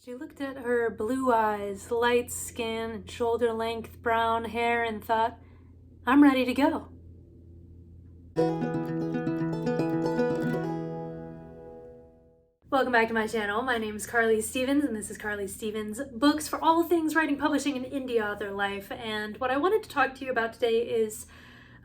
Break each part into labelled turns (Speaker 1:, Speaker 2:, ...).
Speaker 1: She looked at her blue eyes, light skin, and shoulder-length brown hair and thought, I'm ready to go. Welcome back to my channel. My name is Carly Stevens, and this is Carly Stevens Books for all things writing, publishing, and indie author life. And what I wanted to talk to you about today is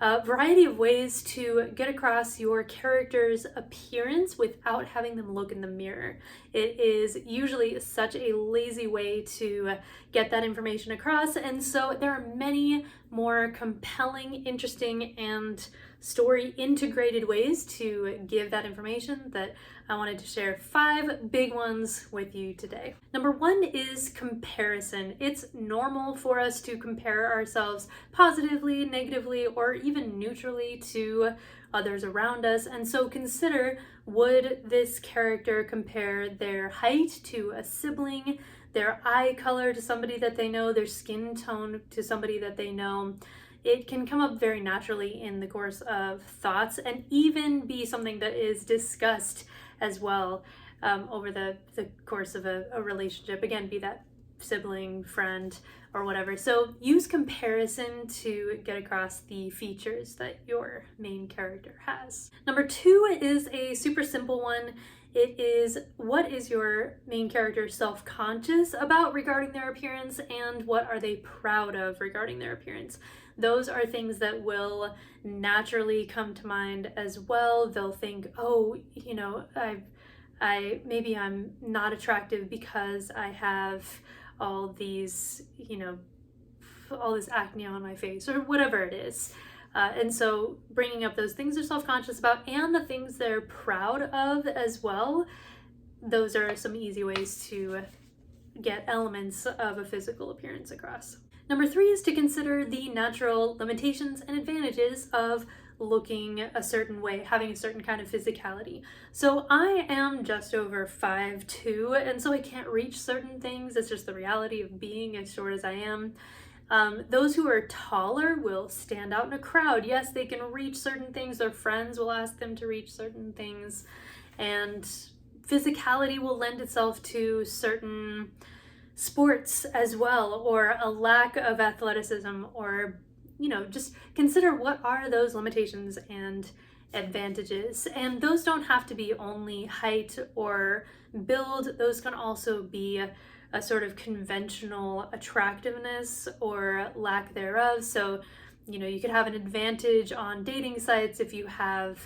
Speaker 1: a variety of ways to get across your character's appearance without having them look in the mirror. It is usually such a lazy way to get that information across, and so there are many more compelling, interesting, and story integrated ways to give that information that I wanted to share 5 big ones with you today. Number 1 is comparison. It's normal for us to compare ourselves positively, negatively, or even neutrally to others around us. And so consider, would this character compare their height to a sibling, their eye color to somebody that they know, their skin tone to somebody that they know? It can come up very naturally in the course of thoughts and even be something that is discussed as well over the course of a relationship. Again, be that sibling, friend, or whatever. So use comparison to get across the features that your main character has. Number 2 is a super simple one. It is, what is your main character self-conscious about regarding their appearance, and what are they proud of regarding their appearance? Those are things that will naturally come to mind as well. They'll think, oh, you know, maybe I'm not attractive because I have all these, all this acne on my face, or whatever it is. And so bringing up those things they're self-conscious about and the things they're proud of as well, those are some easy ways to get elements of a physical appearance across. Number 3 is to consider the natural limitations and advantages of looking a certain way, having a certain kind of physicality. So I am just over 5'2", and so I can't reach certain things. It's just the reality of being as short as I am. Those who are taller will stand out in a crowd. Yes, they can reach certain things. Their friends will ask them to reach certain things. And physicality will lend itself to certain sports as well, or a lack of athleticism, or, just consider what are those limitations and advantages. And those don't have to be only height or build. Those can also be a sort of conventional attractiveness or lack thereof. So, you could have an advantage on dating sites if you have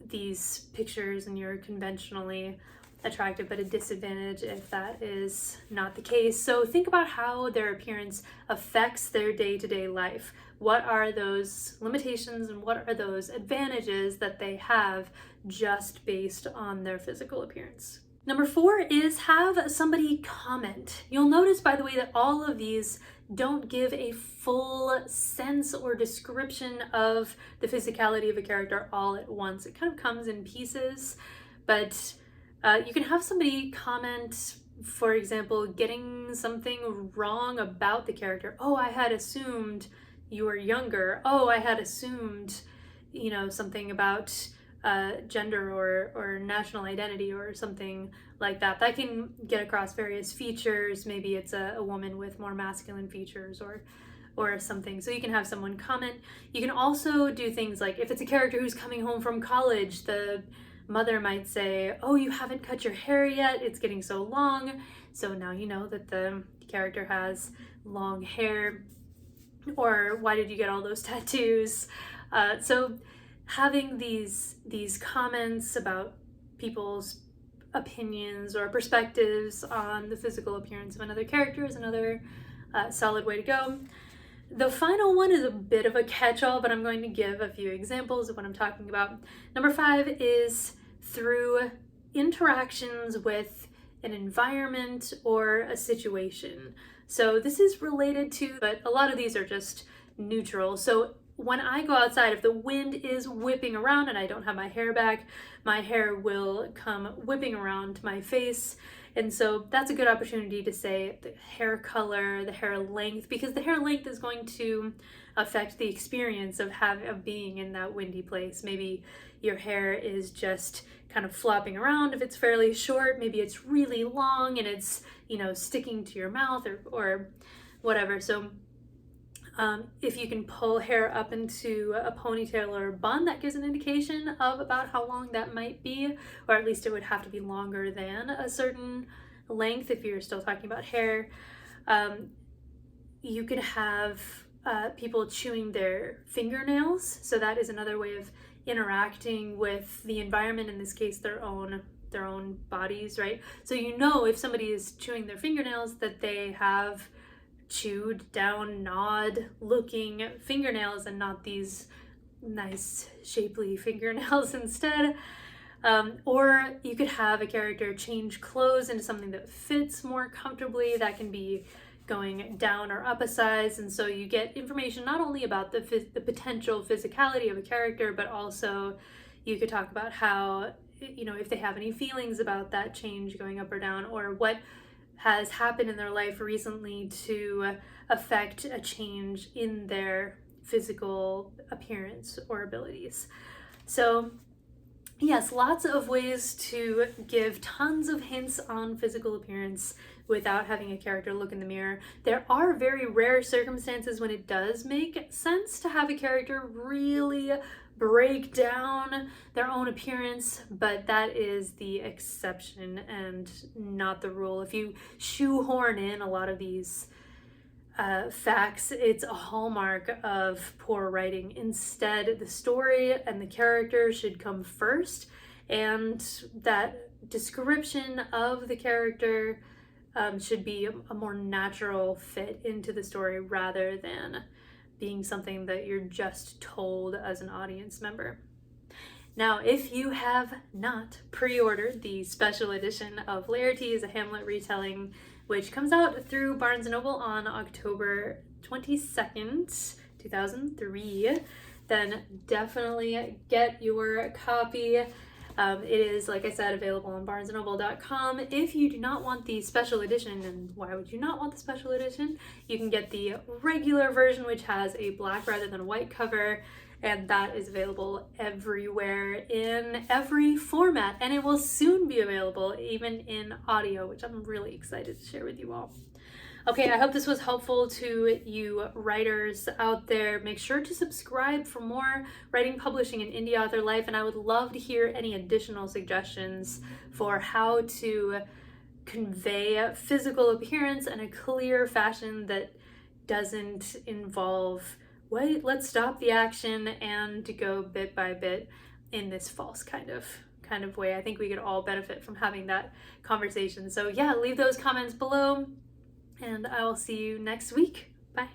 Speaker 1: these pictures and you're conventionally attractive, but a disadvantage if that is not the case. So think about how their appearance affects their day-to-day life. What are those limitations and what are those advantages that they have just based on their physical appearance? Number 4 is have somebody comment. You'll notice, by the way, that all of these don't give a full sense or description of the physicality of a character all at once. It kind of comes in pieces, but you can have somebody comment, for example, getting something wrong about the character. Oh, I had assumed you were younger. Oh, I had assumed, something about gender or national identity or something like that. That can get across various features. Maybe it's a woman with more masculine features or something. So you can have someone comment. You can also do things like, if it's a character who's coming home from college, the mother might say, oh, you haven't cut your hair yet, it's getting so long. So now you know that the character has long hair. Or why did you get all those tattoos? So having these comments about people's opinions or perspectives on the physical appearance of another character is another solid way to go. The final one is a bit of a catch-all, but I'm going to give a few examples of what I'm talking about. Number 5 is through interactions with an environment or a situation. So this is related to, but a lot of these are just neutral. So when I go outside, if the wind is whipping around and I don't have my hair back, my hair will come whipping around my face. And so that's a good opportunity to say the hair color, the hair length, because the hair length is going to affect the experience of being in that windy place. Maybe your hair is just kind of flopping around if it's fairly short. Maybe it's really long and it's, sticking to your mouth or whatever. So if you can pull hair up into a ponytail or a bun, that gives an indication of about how long that might be, or at least it would have to be longer than a certain length if you're still talking about hair. You could have people chewing their fingernails, so that is another way of interacting with the environment, in this case their own bodies, right? So if somebody is chewing their fingernails, that they have chewed down, gnawed looking fingernails and not these nice shapely fingernails instead. Or you could have a character change clothes into something that fits more comfortably. That can be going down or up a size, and so you get information not only about the potential physicality of a character, but also you could talk about how, if they have any feelings about that change going up or down, or what has happened in their life recently to affect a change in their physical appearance or abilities. So yes, lots of ways to give tons of hints on physical appearance without having a character look in the mirror. There are very rare circumstances when it does make sense to have a character really break down their own appearance, but that is the exception and not the rule. If you shoehorn in a lot of these facts, it's a hallmark of poor writing. Instead, the story and the character should come first, and that description of the character should be a more natural fit into the story rather than being something that you're just told as an audience member. Now, if you have not pre-ordered the special edition of Laertes, a Hamlet Retelling, which comes out through Barnes & Noble on October 22nd, 2003, then definitely get your copy. It is, like I said, available on barnesandnoble.com. If you do not want the special edition, and why would you not want the special edition? You can get the regular version, which has a black rather than a white cover, and that is available everywhere in every format, and it will soon be available even in audio, which I'm really excited to share with you all. Okay, I hope this was helpful to you writers out there. Make sure to subscribe for more writing, publishing, and indie author life, and I would love to hear any additional suggestions for how to convey physical appearance in a clear fashion that doesn't involve, wait, let's stop the action and to go bit by bit in this false kind of way. I think we could all benefit from having that conversation. So yeah, leave those comments below, and I will see you next week. Bye.